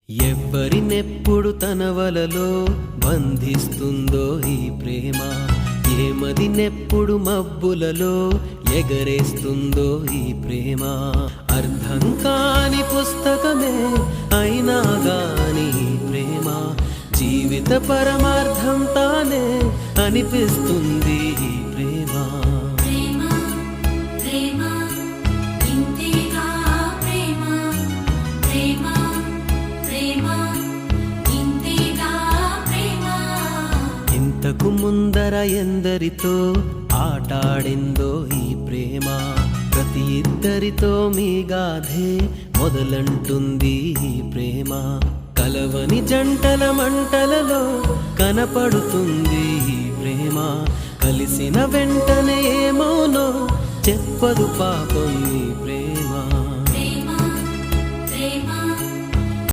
ఎవ్వరినెప్పుడు తన వలలో బంధిస్తుందో ఈ ప్రేమ, ఏమదినెప్పుడు మబ్బులలో ఎగరేస్తుందో ఈ ప్రేమ. అర్థం కాని పుస్తకమే అయినా గాని ప్రేమ జీవిత పరమార్థం తానే అనిపిస్తుంది ఈ ప్రేమ. ఇంతకు ముందర ఎందరితో ఆటాడిందో ఈ ప్రేమ, ప్రతి ఇద్దరితో మీ గాథే మొదలంటుంది ఈ ప్రేమ. కలవని జంటల మంటలలో కనపడుతుంది ఈ ప్రేమ, కలిసిన వెంటనే ఏమోనో చెప్పదు పాపం ఈ ప్రేమ.